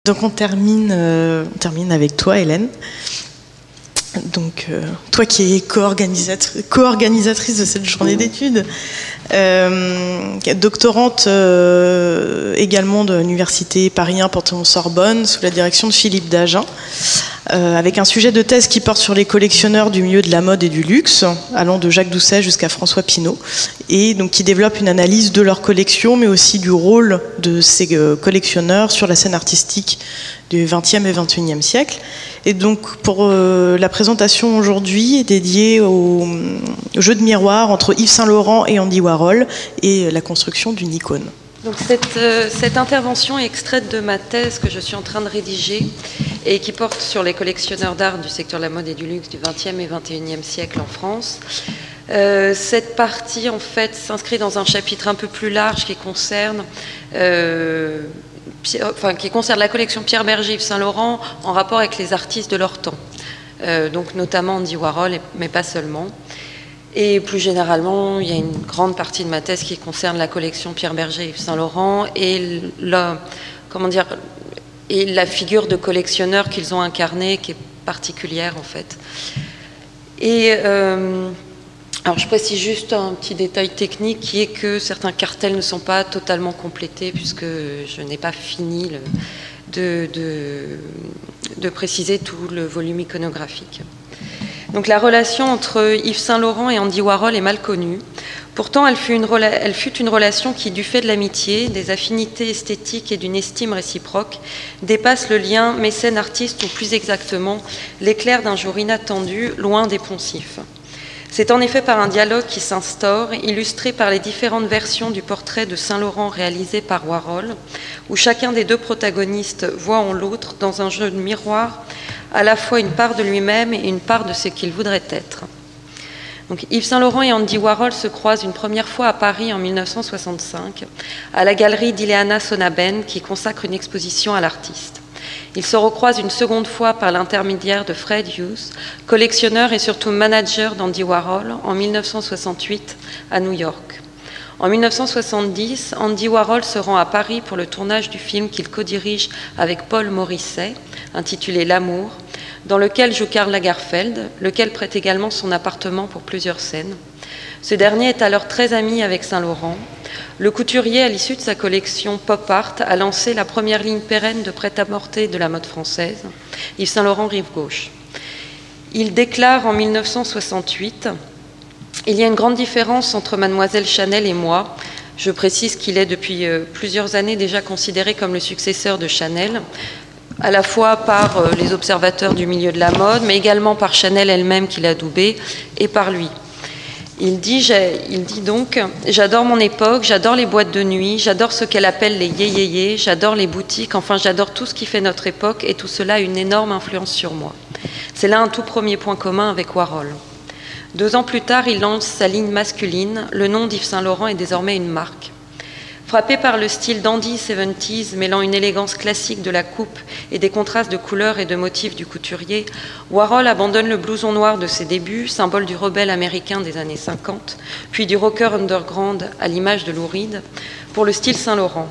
Donc on termine avec toi, Hélène. Donc toi qui es co-organisatrice de cette journée d'études, doctorante également de l'université Paris 1 Panthéon-Sorbonne sous la direction de Philippe Dagen, avec un sujet de thèse qui porte sur les collectionneurs du milieu de la mode et du luxe, allant de Jacques Doucet jusqu'à François Pinault, et donc qui développe une analyse de leur collection, mais aussi du rôle de ces collectionneurs sur la scène artistique du XXe et XXIe siècle. Et donc pour la présentation aujourd'hui est dédiée au jeu de miroir entre Yves Saint Laurent et Andy Warhol et la construction d'une icône. Donc cette intervention est extraite de ma thèse que je suis en train de rédiger et qui porte sur les collectionneurs d'art du secteur de la mode et du luxe du XXe et XXIe siècle en France. Cette partie en fait s'inscrit dans un chapitre un peu plus large qui concerne la collection Pierre Bergé Yves Saint Laurent en rapport avec les artistes de leur temps, donc notamment Andy Warhol, mais pas seulement. Et plus généralement, il y a une grande partie de ma thèse qui concerne la collection Pierre Bergé Yves Saint Laurent et la figure de collectionneur qu'ils ont incarnée, qui est particulière en fait. Et alors je précise juste un petit détail technique qui est que certains cartels ne sont pas totalement complétés puisque je n'ai pas fini de préciser tout le volume iconographique. Donc la relation entre Yves Saint Laurent et Andy Warhol est mal connue. Pourtant, elle fut une relation qui, du fait de l'amitié, des affinités esthétiques et d'une estime réciproque, dépasse le lien mécène-artiste ou plus exactement l'éclair d'un jour inattendu, loin des poncifs. C'est en effet par un dialogue qui s'instaure, illustré par les différentes versions du portrait de Saint Laurent réalisé par Warhol, où chacun des deux protagonistes voit en l'autre, dans un jeu de miroir, à la fois une part de lui-même et une part de ce qu'il voudrait être. Donc, Yves Saint Laurent et Andy Warhol se croisent une première fois à Paris en 1965, à la galerie d'Ileana Sonaben, qui consacre une exposition à l'artiste. Ils se recroisent une seconde fois par l'intermédiaire de Fred Hughes, collectionneur et surtout manager d'Andy Warhol, en 1968 à New York. En 1970, Andy Warhol se rend à Paris pour le tournage du film qu'il co-dirige avec Paul Morisset, intitulé L'amour, dans lequel joue Karl Lagerfeld, lequel prête également son appartement pour plusieurs scènes. Ce dernier est alors très ami avec Saint Laurent. Le couturier, à l'issue de sa collection Pop Art, a lancé la première ligne pérenne de prêt-à-porter de la mode française, Yves Saint Laurent Rive Gauche. Il déclare en 1968 « Il y a une grande différence entre Mademoiselle Chanel et moi. Je précise qu'il est depuis plusieurs années déjà considéré comme le successeur de Chanel, à la fois par les observateurs du milieu de la mode, mais également par Chanel elle-même qui l'a adoubé, et par lui. Il dit donc « J'adore mon époque, j'adore les boîtes de nuit, j'adore ce qu'elle appelle les yéyéyés, j'adore les boutiques, enfin j'adore tout ce qui fait notre époque, et tout cela a une énorme influence sur moi. » C'est là un tout premier point commun avec Warhol. 2 ans plus tard, il lance sa ligne masculine. Le nom d'Yves Saint Laurent est désormais une marque. Frappé par le style dandy 70s, mêlant une élégance classique de la coupe et des contrastes de couleurs et de motifs du couturier, Warhol abandonne le blouson noir de ses débuts, symbole du rebelle américain des années 50, puis du rocker underground à l'image de Lou Reed, pour le style Saint Laurent.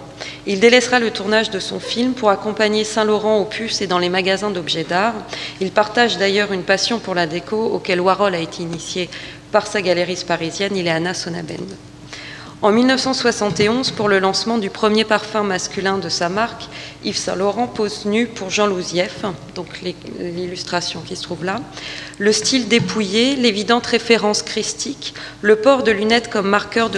Il délaissera le tournage de son film pour accompagner Saint Laurent aux puces et dans les magasins d'objets d'art. Il partage d'ailleurs une passion pour la déco auquel Warhol a été initié par sa galeriste parisienne Ileana Sonaben. En 1971, pour le lancement du premier parfum masculin de sa marque, Yves Saint Laurent pose nu pour Jean Louzieff, donc l'illustration qui se trouve là. Le style dépouillé, l'évidente référence christique, le port de lunettes comme marqueur de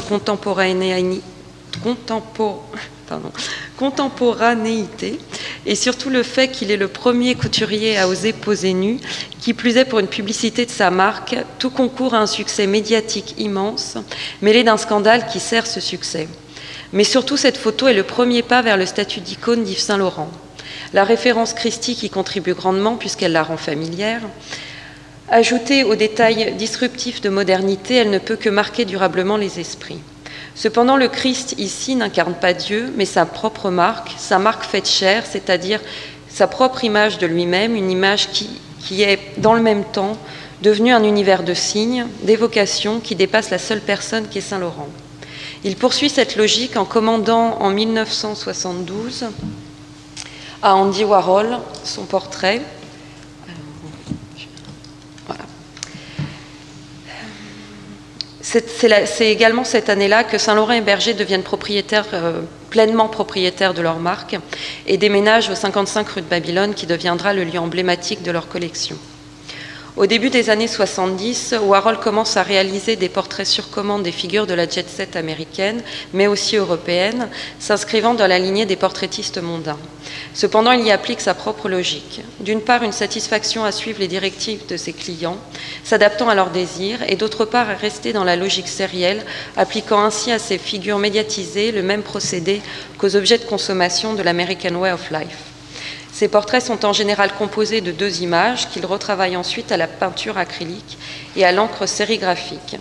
contemporanéité, et surtout le fait qu'il est le premier couturier à oser poser nu, qui plus est pour une publicité de sa marque, tout concourt à un succès médiatique immense, mêlé d'un scandale qui sert ce succès. Mais surtout, cette photo est le premier pas vers le statut d'icône d'Yves Saint Laurent. La référence christique y contribue grandement puisqu'elle la rend familière. Ajoutée aux détails disruptifs de modernité, elle ne peut que marquer durablement les esprits. Cependant, le Christ ici n'incarne pas Dieu, mais sa propre marque, sa marque faite chair, c'est-à-dire sa propre image de lui-même, une image qui est, dans le même temps, devenue un univers de signes, d'évocations qui dépasse la seule personne qui est Saint Laurent. Il poursuit cette logique en commandant en 1972 à Andy Warhol son portrait. Voilà. C'est également cette année-là que Saint-Laurent et Berger deviennent pleinement propriétaires de leur marque et déménagent au 55 rue de Babylone, qui deviendra le lieu emblématique de leur collection. Au début des années 70, Warhol commence à réaliser des portraits sur commande des figures de la jet-set américaine, mais aussi européenne, s'inscrivant dans la lignée des portraitistes mondains. Cependant, il y applique sa propre logique. D'une part, une satisfaction à suivre les directives de ses clients, s'adaptant à leurs désirs, et d'autre part, à rester dans la logique sérielle, appliquant ainsi à ses figures médiatisées le même procédé qu'aux objets de consommation de l'American Way of Life. Ces portraits sont en général composés de 2 images qu'il retravaille ensuite à la peinture acrylique et à l'encre sérigraphique.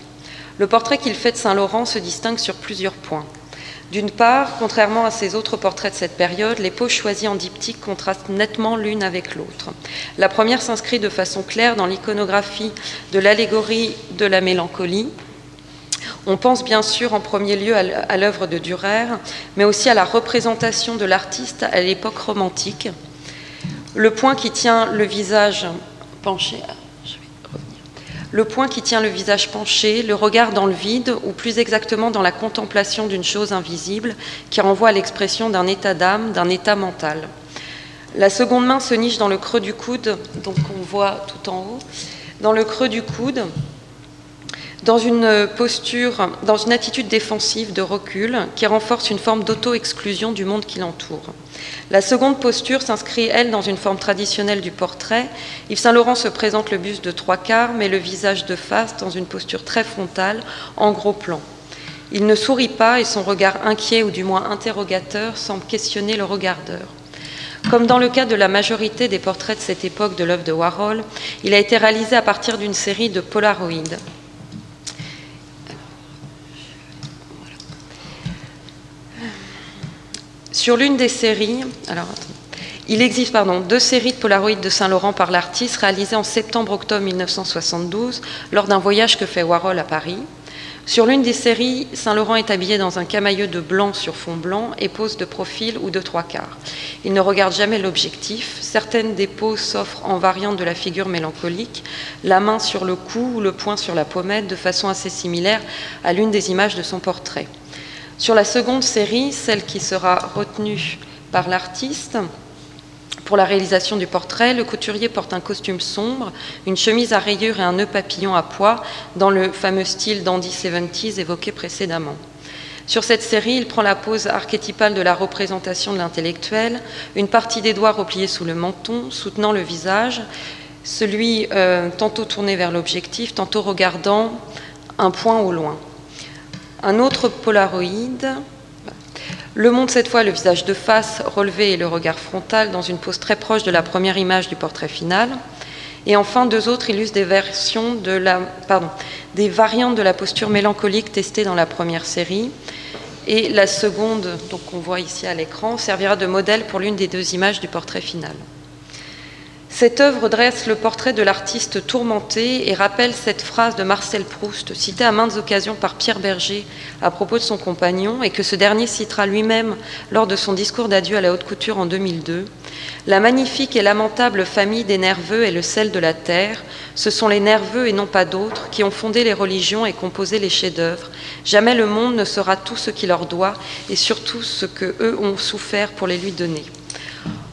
Le portrait qu'il fait de Saint-Laurent se distingue sur plusieurs points. D'une part, contrairement à ses autres portraits de cette période, les poses choisies en diptyque contrastent nettement l'une avec l'autre. La première s'inscrit de façon claire dans l'iconographie de l'allégorie de la mélancolie. On pense bien sûr en premier lieu à l'œuvre de Dürer, mais aussi à la représentation de l'artiste à l'époque romantique. Le point qui tient le visage penché, le regard dans le vide, ou plus exactement dans la contemplation d'une chose invisible, qui renvoie à l'expression d'un état d'âme, d'un état mental. La seconde main se niche dans le creux du coude, donc on voit tout en haut, dans le creux du coude, dans une attitude défensive de recul qui renforce une forme d'auto-exclusion du monde qui l'entoure. La seconde posture s'inscrit, elle, dans une forme traditionnelle du portrait. Yves Saint-Laurent se présente le buste de 3/4, mais le visage de face dans une posture très frontale, en gros plan. Il ne sourit pas et son regard inquiet ou du moins interrogateur semble questionner le regardeur. Comme dans le cas de la majorité des portraits de cette époque de l'œuvre de Warhol, il a été réalisé à partir d'une série de polaroïdes. Sur l'une des séries, il existe 2 séries de polaroïdes de Saint-Laurent par l'artiste réalisées en septembre-octobre 1972 lors d'un voyage que fait Warhol à Paris. Sur l'une des séries, Saint-Laurent est habillé dans un camailleux de blanc sur fond blanc et pose de profil ou de 3/4. Il ne regarde jamais l'objectif. Certaines des poses s'offrent en variante de la figure mélancolique, la main sur le cou ou le poing sur la pommette, de façon assez similaire à l'une des images de son portrait. Sur la seconde série, celle qui sera retenue par l'artiste pour la réalisation du portrait, le couturier porte un costume sombre, une chemise à rayures et un nœud papillon à pois dans le fameux style dandy 70s évoqué précédemment. Sur cette série, il prend la pose archétypale de la représentation de l'intellectuel, une partie des doigts repliés sous le menton, soutenant le visage, celui tantôt tourné vers l'objectif, tantôt regardant un point au loin. Un autre polaroïde le montre cette fois le visage de face relevé et le regard frontal dans une pose très proche de la première image du portrait final. Et enfin, 2 autres illustrent des variantes de la posture mélancolique testée dans la première série. Et la seconde, donc on voit ici à l'écran, servira de modèle pour l'une des 2 images du portrait final. Cette œuvre dresse le portrait de l'artiste tourmenté et rappelle cette phrase de Marcel Proust, citée à maintes occasions par Pierre Berger à propos de son compagnon, et que ce dernier citera lui-même lors de son discours d'adieu à la haute couture en 2002. « La magnifique et lamentable famille des nerveux est le sel de la terre. Ce sont les nerveux et non pas d'autres qui ont fondé les religions et composé les chefs-d'œuvre. Jamais le monde ne saura tout ce qu'il leur doit et surtout ce qu'eux ont souffert pour les lui donner. »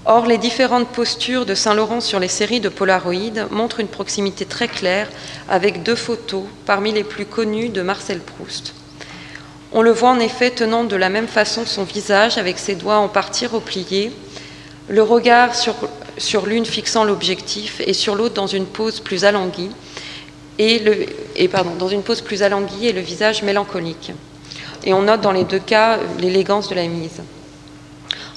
Or, les différentes postures de Saint-Laurent sur les séries de Polaroid montrent une proximité très claire avec 2 photos, parmi les plus connues de Marcel Proust. On le voit en effet tenant de la même façon son visage avec ses doigts en partie repliés, le regard sur l'une fixant l'objectif et sur l'autre dans une pose plus alanguie, et le visage mélancolique. Et on note dans les 2 cas l'élégance de la mise.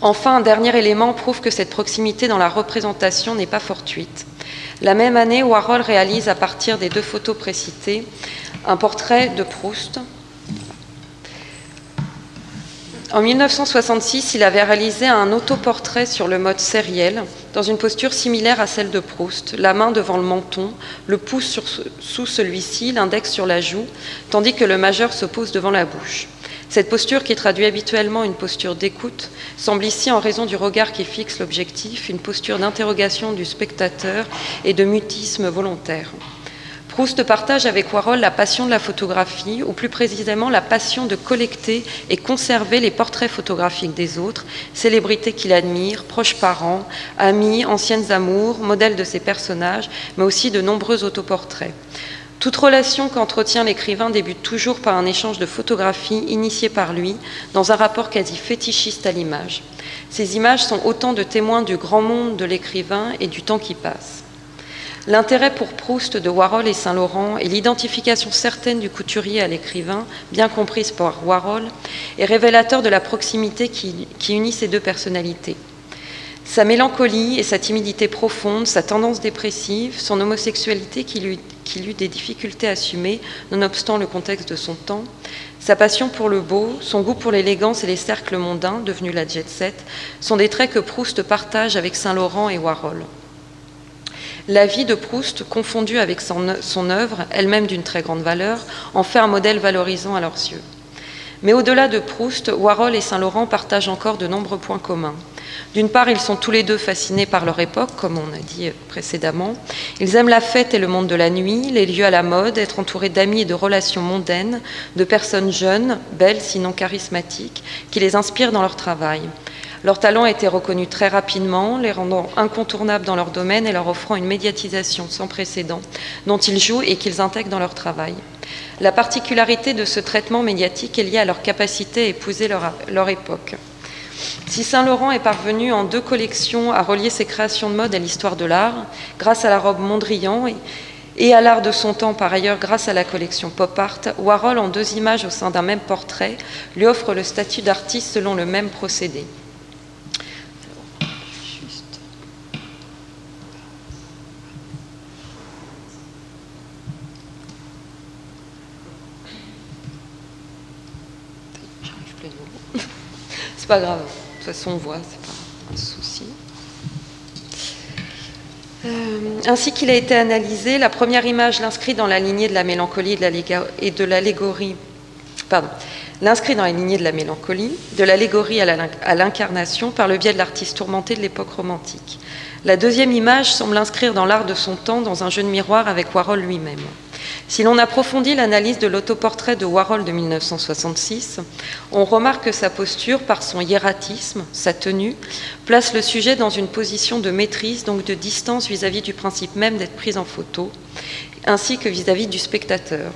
Enfin, un dernier élément prouve que cette proximité dans la représentation n'est pas fortuite. La même année, Warhol réalise à partir des 2 photos précitées un portrait de Proust. En 1966, il avait réalisé un autoportrait sur le mode sériel, dans une posture similaire à celle de Proust, la main devant le menton, le pouce sous celui-ci, l'index sur la joue, tandis que le majeur se pose devant la bouche. Cette posture, qui traduit habituellement une posture d'écoute, semble ici, en raison du regard qui fixe l'objectif, une posture d'interrogation du spectateur et de mutisme volontaire. Proust partage avec Warhol la passion de la photographie, ou plus précisément la passion de collecter et conserver les portraits photographiques des autres, célébrités qu'il admire, proches parents, amis, anciennes amours, modèles de ses personnages, mais aussi de nombreux autoportraits. Toute relation qu'entretient l'écrivain débute toujours par un échange de photographies initié par lui, dans un rapport quasi fétichiste à l'image. Ces images sont autant de témoins du grand monde de l'écrivain et du temps qui passe. L'intérêt pour Proust de Warhol et Saint-Laurent et l'identification certaine du couturier à l'écrivain, bien comprise par Warhol, est révélateur de la proximité qui unit ces deux personnalités. Sa mélancolie et sa timidité profonde, sa tendance dépressive, son homosexualité qu'il eut des difficultés à assumer, nonobstant le contexte de son temps, sa passion pour le beau, son goût pour l'élégance et les cercles mondains, devenus la jet-set, sont des traits que Proust partage avec Saint-Laurent et Warhol. La vie de Proust, confondue avec son œuvre, elle-même d'une très grande valeur, en fait un modèle valorisant à leurs yeux. Mais au-delà de Proust, Warhol et Saint-Laurent partagent encore de nombreux points communs. D'une part, ils sont tous les deux fascinés par leur époque, comme on a dit précédemment. Ils aiment la fête et le monde de la nuit, les lieux à la mode, être entourés d'amis et de relations mondaines, de personnes jeunes, belles, sinon charismatiques, qui les inspirent dans leur travail. Leur talent a été reconnu très rapidement, les rendant incontournables dans leur domaine et leur offrant une médiatisation sans précédent dont ils jouent et qu'ils intègrent dans leur travail. La particularité de ce traitement médiatique est liée à leur capacité à épouser leur époque. Si Saint-Laurent est parvenu en 2 collections à relier ses créations de mode à l'histoire de l'art, grâce à la robe Mondrian et à l'art de son temps par ailleurs grâce à la collection Pop Art, Warhol, en 2 images au sein d'un même portrait, lui offre le statut d'artiste selon le même procédé. C'est pas grave, de toute façon on voit, c'est pas un souci. Ainsi qu'il a été analysé, la première image l'inscrit dans la lignée de la mélancolie et de l'allégorie, l'inscrit dans la lignée de la mélancolie, de l'allégorie à l'incarnation par le biais de l'artiste tourmenté de l'époque romantique. La deuxième image semble inscrire dans l'art de son temps dans un jeu de miroir avec Warhol lui-même. Si l'on approfondit l'analyse de l'autoportrait de Warhol de 1966, on remarque que sa posture, par son hiératisme, sa tenue, place le sujet dans une position de maîtrise, donc de distance vis-à-vis du principe même d'être prise en photo, ainsi que vis-à-vis du spectateur.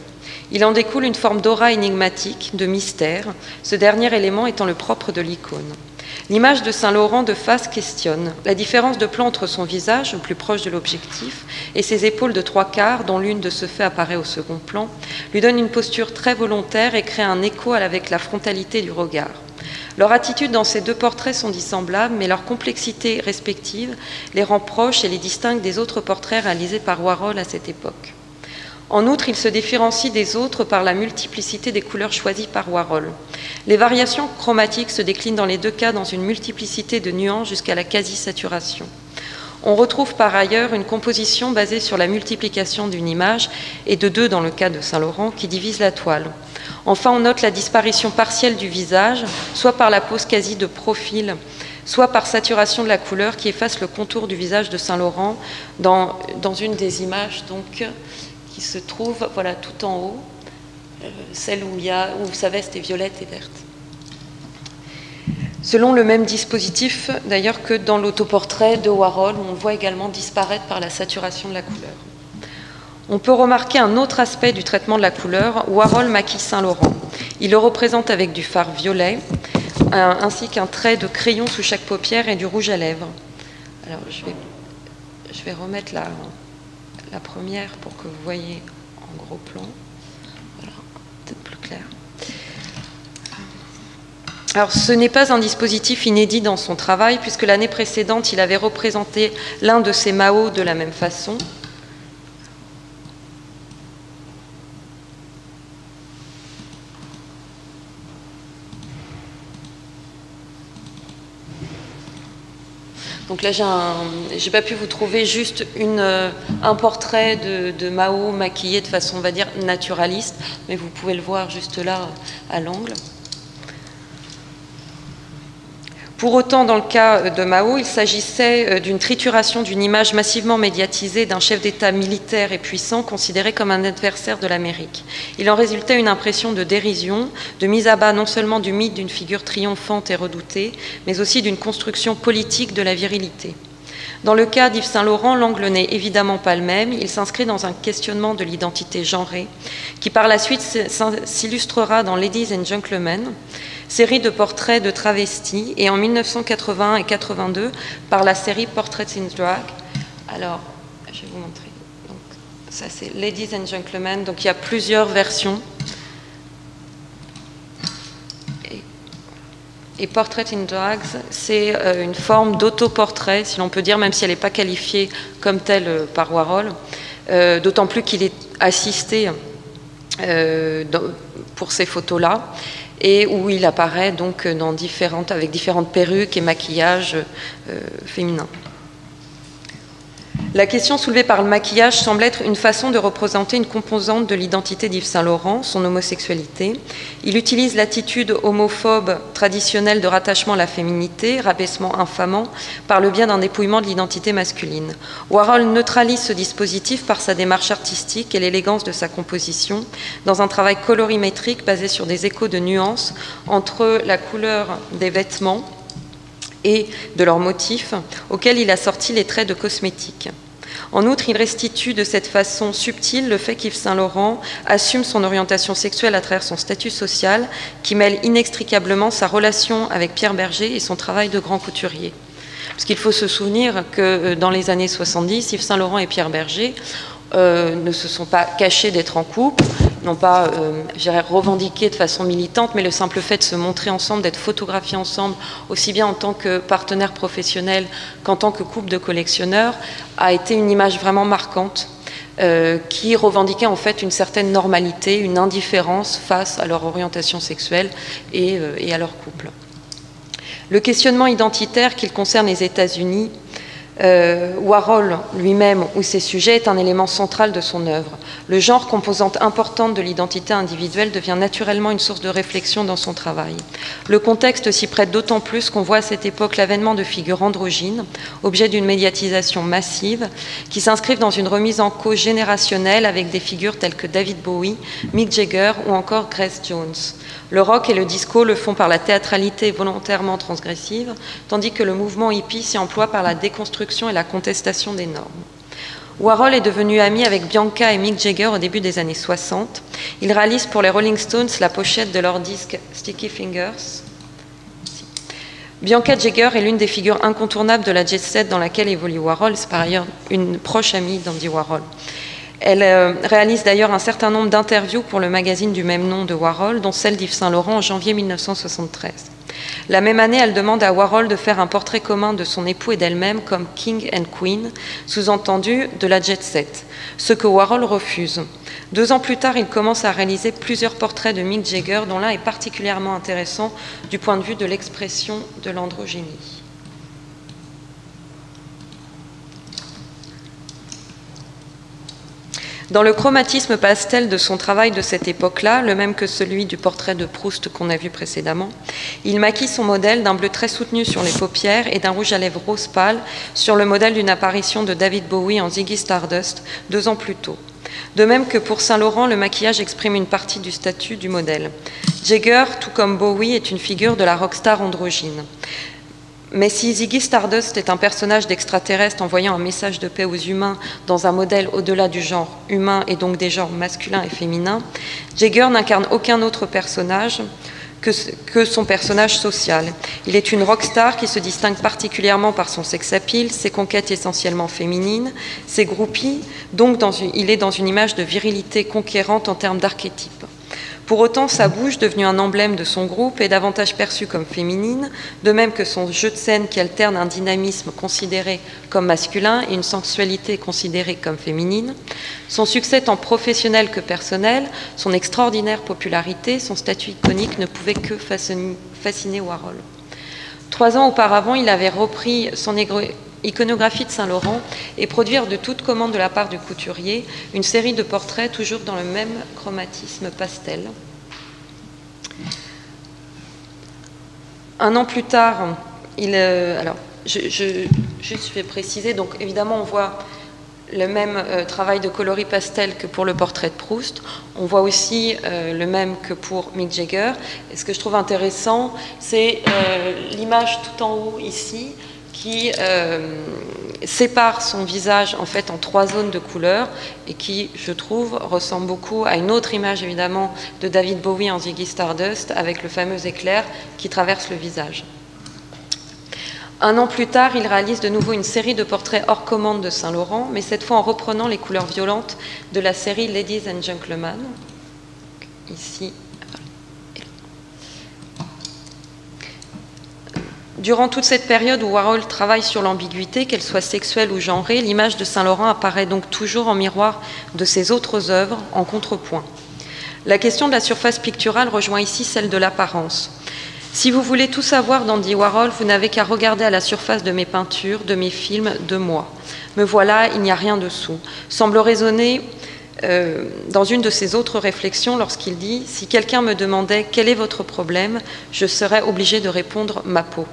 Il en découle une forme d'aura énigmatique, de mystère, ce dernier élément étant le propre de l'icône. L'image de Saint-Laurent de face questionne la différence de plan entre son visage, au plus proche de l'objectif, et ses épaules de 3/4, dont l'une de ce fait apparaît au second plan, lui donne une posture très volontaire et crée un écho avec la frontalité du regard. Leurs attitudes dans ces 2 portraits sont dissemblables, mais leur complexité respective les rend proches et les distingue des autres portraits réalisés par Warhol à cette époque. En outre, il se différencie des autres par la multiplicité des couleurs choisies par Warhol. Les variations chromatiques se déclinent dans les 2 cas dans une multiplicité de nuances jusqu'à la quasi-saturation. On retrouve par ailleurs une composition basée sur la multiplication d'une image, et de 2 dans le cas de Saint-Laurent, qui divise la toile. Enfin, on note la disparition partielle du visage, soit par la pose quasi de profil, soit par saturation de la couleur qui efface le contour du visage de Saint-Laurent dans une des images donc, qui se trouve voilà, tout en haut, celle où sa veste est violette et verte. Selon le même dispositif d'ailleurs que dans l'autoportrait de Warhol, on le voit également disparaître par la saturation de la couleur. On peut remarquer un autre aspect du traitement de la couleur. Warhol maquille Saint-Laurent. Il le représente avec du fard violet, ainsi qu'un trait de crayon sous chaque paupière et du rouge à lèvres. Alors je vais remettre la première pour que vous voyez en gros plan. Voilà, peut-être plus clair. Alors, ce n'est pas un dispositif inédit dans son travail, puisque l'année précédente, il avait représenté l'un de ses Mao de la même façon. Donc là, j'ai pas pu vous trouver juste un portrait de Mao maquillé de façon, on va dire, naturaliste, mais vous pouvez le voir juste là, à l'angle. Pour autant, dans le cas de Mao, il s'agissait d'une trituration d'une image massivement médiatisée d'un chef d'État militaire et puissant considéré comme un adversaire de l'Amérique. Il en résultait une impression de dérision, de mise à bas non seulement du mythe d'une figure triomphante et redoutée, mais aussi d'une construction politique de la virilité. Dans le cas d'Yves Saint-Laurent, l'angle n'est évidemment pas le même. Il s'inscrit dans un questionnement de l'identité genrée, qui par la suite s'illustrera dans Ladies and Gentlemen, série de portraits de travestis, et en 1981 et 82 par la série Portraits in Drag. Alors, je vais vous montrer. Donc, ça, c'est Ladies and Gentlemen. Donc, il y a plusieurs versions. Et Portrait in Drags, c'est une forme d'autoportrait, si l'on peut dire, même si elle n'est pas qualifiée comme telle par Warhol, d'autant plus qu'il est assisté pour ces photos-là, et où il apparaît donc avec différentes perruques et maquillages féminins. La question soulevée par le maquillage semble être une façon de représenter une composante de l'identité d'Yves Saint-Laurent, son homosexualité. Il utilise l'attitude homophobe traditionnelle de rattachement à la féminité, rabaissement infamant, par le biais d'un dépouillement de l'identité masculine. Warhol neutralise ce dispositif par sa démarche artistique et l'élégance de sa composition, dans un travail colorimétrique basé sur des échos de nuances entre la couleur des vêtements et de leurs motifs, auxquels il a sorti les traits de cosmétiques. En outre, il restitue de cette façon subtile le fait qu'Yves Saint-Laurent assume son orientation sexuelle à travers son statut social, qui mêle inextricablement sa relation avec Pierre Bergé et son travail de grand couturier. Parce qu'il faut se souvenir que dans les années 70, Yves Saint-Laurent et Pierre Bergé ne se sont pas cachés d'être en couple, n'ont pas revendiqué de façon militante, mais le simple fait de se montrer ensemble, d'être photographiés ensemble, aussi bien en tant que partenaires professionnels qu'en tant que couple de collectionneurs, a été une image vraiment marquante qui revendiquait en fait une certaine normalité, une indifférence face à leur orientation sexuelle et à leur couple. Le questionnement identitaire qu'il concerne les États-Unis, Warhol lui-même ou ses sujets est un élément central de son œuvre. Le genre, composante importante de l'identité individuelle, devient naturellement une source de réflexion dans son travail. Le contexte s'y prête d'autant plus qu'on voit à cette époque l'avènement de figures androgynes, objet d'une médiatisation massive, qui s'inscrivent dans une remise en cause générationnelle avec des figures telles que David Bowie, Mick Jagger ou encore Grace Jones. Le rock et le disco le font par la théâtralité volontairement transgressive, tandis que le mouvement hippie s'y emploie par la déconstruction et la contestation des normes. Warhol est devenu ami avec Bianca et Mick Jagger au début des années 60. Il réalise pour les Rolling Stones la pochette de leur disque Sticky Fingers. Bianca Jagger est l'une des figures incontournables de la jet set dans laquelle évolue Warhol. C'est par ailleurs une proche amie d'Andy Warhol. Elle réalise d'ailleurs un certain nombre d'interviews pour le magazine du même nom de Warhol, dont celle d'Yves Saint-Laurent en janvier 1973. La même année, elle demande à Warhol de faire un portrait commun de son époux et d'elle-même comme King and Queen, sous-entendu de la jet set, ce que Warhol refuse. 2 ans plus tard, il commence à réaliser plusieurs portraits de Mick Jagger, dont l'un est particulièrement intéressant du point de vue de l'expression de l'androgynie. Dans le chromatisme pastel de son travail de cette époque-là, le même que celui du portrait de Proust qu'on a vu précédemment, il maquille son modèle d'un bleu très soutenu sur les paupières et d'un rouge à lèvres rose pâle sur le modèle d'une apparition de David Bowie en Ziggy Stardust 2 ans plus tôt. De même que pour Saint-Laurent, le maquillage exprime une partie du statut du modèle. Jagger, tout comme Bowie, est une figure de la rockstar androgyne. Mais si Ziggy Stardust est un personnage d'extraterrestre envoyant un message de paix aux humains dans un modèle au-delà du genre humain et donc des genres masculins et féminins, Jagger n'incarne aucun autre personnage que son personnage social. Il est une rockstar qui se distingue particulièrement par son sex appeal, ses conquêtes essentiellement féminines, ses groupies, donc il est dans une image de virilité conquérante en termes d'archétype. Pour autant, sa bouche, devenue un emblème de son groupe, est davantage perçue comme féminine, de même que son jeu de scène qui alterne un dynamisme considéré comme masculin et une sensualité considérée comme féminine. Son succès tant professionnel que personnel, son extraordinaire popularité, son statut iconique ne pouvaient que fasciner Warhol. 3 ans auparavant, il avait repris son iconographie de Saint-Laurent et produire de toute commande de la part du couturier une série de portraits toujours dans le même chromatisme pastel. 1 an plus tard, alors, je vais préciser, donc évidemment on voit le même travail de coloris pastel que pour le portrait de Proust. On voit aussi le même que pour Mick Jagger. Et ce que je trouve intéressant, c'est l'image tout en haut ici qui sépare son visage en fait en 3 zones de couleurs et qui, je trouve, ressemble beaucoup à une autre image évidemment de David Bowie en Ziggy Stardust avec le fameux éclair qui traverse le visage. Un an plus tard, il réalise de nouveau une série de portraits hors commande de Saint-Laurent, mais cette fois en reprenant les couleurs violentes de la série Ladies and Gentlemen. Ici. Durant toute cette période où Warhol travaille sur l'ambiguïté, qu'elle soit sexuelle ou genrée, l'image de Saint-Laurent apparaît donc toujours en miroir de ses autres œuvres, en contrepoint. La question de la surface picturale rejoint ici celle de l'apparence. Si vous voulez tout savoir d'Andy Warhol, vous n'avez qu'à regarder à la surface de mes peintures, de mes films, de moi. Me voilà, il n'y a rien dessous. Semble résonner dans une de ses autres réflexions lorsqu'il dit « Si quelqu'un me demandait quel est votre problème, je serais obligé de répondre ma peau ».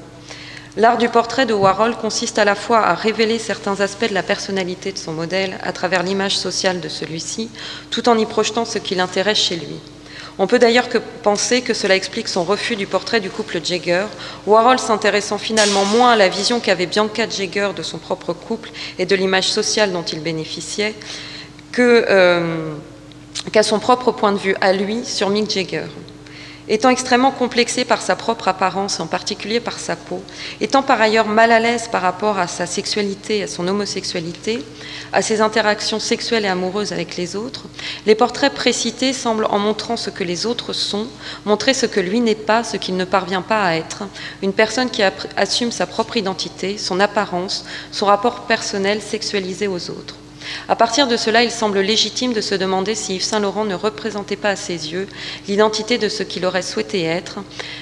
L'art du portrait de Warhol consiste à la fois à révéler certains aspects de la personnalité de son modèle à travers l'image sociale de celui-ci, tout en y projetant ce qui l'intéresse chez lui. On peut d'ailleurs penser que cela explique son refus du portrait du couple Jagger, Warhol s'intéressant finalement moins à la vision qu'avait Bianca Jagger de son propre couple et de l'image sociale dont il bénéficiait qu'à son propre point de vue à lui sur Mick Jagger. Étant extrêmement complexé par sa propre apparence, en particulier par sa peau, étant par ailleurs mal à l'aise par rapport à sa sexualité, à son homosexualité, à ses interactions sexuelles et amoureuses avec les autres, les portraits précités semblent, en montrant ce que les autres sont, montrer ce que lui n'est pas, ce qu'il ne parvient pas à être, une personne qui assume sa propre identité, son apparence, son rapport personnel sexualisé aux autres. À partir de cela, il semble légitime de se demander si Yves Saint-Laurent ne représentait pas à ses yeux l'identité de ce qu'il aurait souhaité être.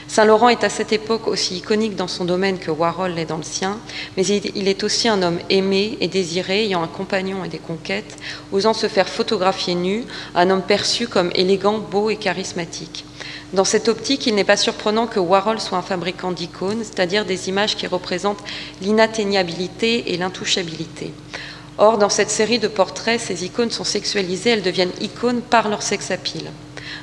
Saint-Laurent est à cette époque aussi iconique dans son domaine que Warhol l'est dans le sien, mais il est aussi un homme aimé et désiré, ayant un compagnon et des conquêtes, osant se faire photographier nu, un homme perçu comme élégant, beau et charismatique. Dans cette optique, il n'est pas surprenant que Warhol soit un fabricant d'icônes, c'est-à-dire des images qui représentent l'inatteignabilité et l'intouchabilité. Or, dans cette série de portraits, ces icônes sont sexualisées, elles deviennent icônes par leur sex-appeal.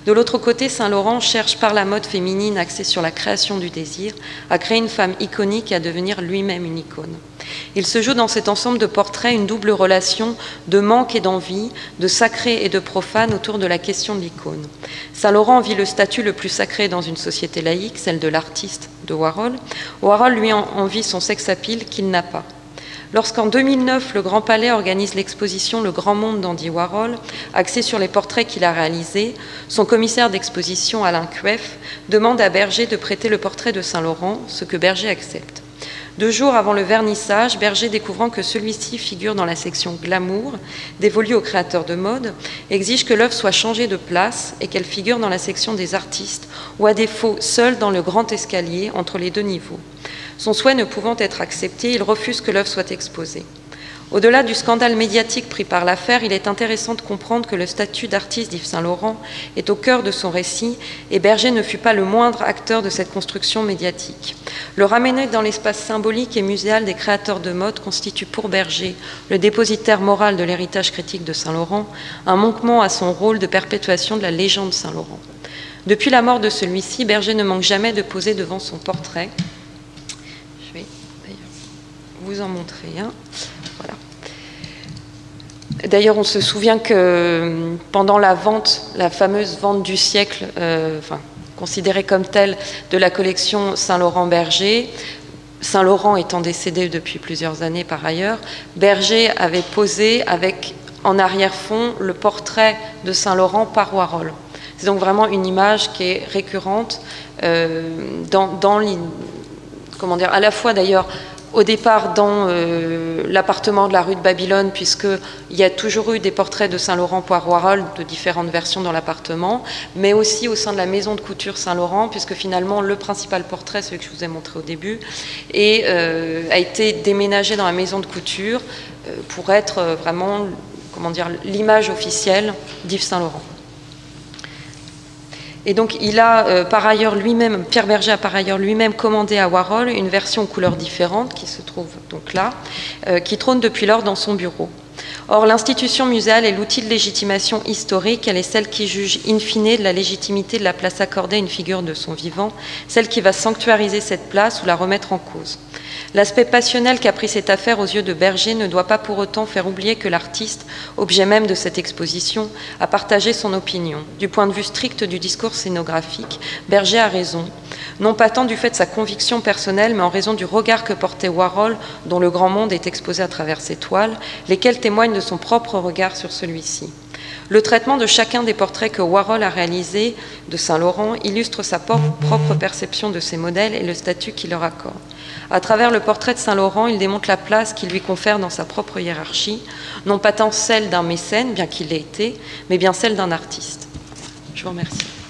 De l'autre côté, Saint-Laurent cherche par la mode féminine axée sur la création du désir à créer une femme iconique et à devenir lui-même une icône. Il se joue dans cet ensemble de portraits une double relation de manque et d'envie, de sacré et de profane autour de la question de l'icône. Saint-Laurent vit le statut le plus sacré dans une société laïque, celle de l'artiste de Warhol. Warhol lui envie son sex-appeal qu'il n'a pas. Lorsqu'en 2009, le Grand Palais organise l'exposition Le Grand Monde d'Andy Warhol, axée sur les portraits qu'il a réalisés, son commissaire d'exposition, Alain Kueff, demande à Berger de prêter le portrait de Saint-Laurent, ce que Berger accepte. 2 jours avant le vernissage, Berger, découvrant que celui-ci figure dans la section Glamour, dévolue aux créateurs de mode, exige que l'œuvre soit changée de place et qu'elle figure dans la section des artistes, ou à défaut seule dans le grand escalier entre les 2 niveaux. Son souhait ne pouvant être accepté, il refuse que l'œuvre soit exposée. Au-delà du scandale médiatique pris par l'affaire, il est intéressant de comprendre que le statut d'artiste d'Yves Saint-Laurent est au cœur de son récit et Berger ne fut pas le moindre acteur de cette construction médiatique. Le ramener dans l'espace symbolique et muséal des créateurs de mode constitue pour Berger le dépositaire moral de l'héritage critique de Saint-Laurent, un manquement à son rôle de perpétuation de la légende Saint-Laurent. Depuis la mort de celui-ci, Berger ne manque jamais de poser devant son portrait. Je vais d'ailleurs vous en montrer un. Voilà. D'ailleurs, on se souvient que pendant la vente, la fameuse vente du siècle, considérée comme telle, de la collection Saint-Laurent-Berger, Saint-Laurent étant décédé depuis plusieurs années par ailleurs, Berger avait posé avec en arrière-fond le portrait de Saint-Laurent par Warhol. C'est donc vraiment une image qui est récurrente comment dire, à la fois d'ailleurs au départ dans l'appartement de la rue de Babylone, puisqu'il y a toujours eu des portraits de Saint-Laurent par Warhol de différentes versions dans l'appartement, mais aussi au sein de la maison de couture Saint-Laurent, puisque finalement le principal portrait, celui que je vous ai montré au début, a été déménagé dans la maison de couture pour être vraiment, comment dire, l'image officielle d'Yves Saint-Laurent. Et donc il a par ailleurs lui-même, Pierre Bergé a par ailleurs lui-même commandé à Warhol une version aux couleurs différentes, qui se trouve donc là, qui trône depuis lors dans son bureau. Or, l'institution muséale est l'outil de légitimation historique, elle est celle qui juge in fine de la légitimité de la place accordée à une figure de son vivant, celle qui va sanctuariser cette place ou la remettre en cause. L'aspect passionnel qu'a pris cette affaire aux yeux de Bergé ne doit pas pour autant faire oublier que l'artiste, objet même de cette exposition, a partagé son opinion. Du point de vue strict du discours scénographique, Bergé a raison, non pas tant du fait de sa conviction personnelle, mais en raison du regard que portait Warhol, dont le grand monde est exposé à travers ses toiles, lesquelles témoignent de son propre regard sur celui-ci. Le traitement de chacun des portraits que Warhol a réalisés de Saint-Laurent illustre sa propre perception de ces modèles et le statut qu'il leur accorde. À travers le portrait de Saint-Laurent, il démontre la place qu'il lui confère dans sa propre hiérarchie, non pas tant celle d'un mécène, bien qu'il l'ait été, mais bien celle d'un artiste. Je vous remercie.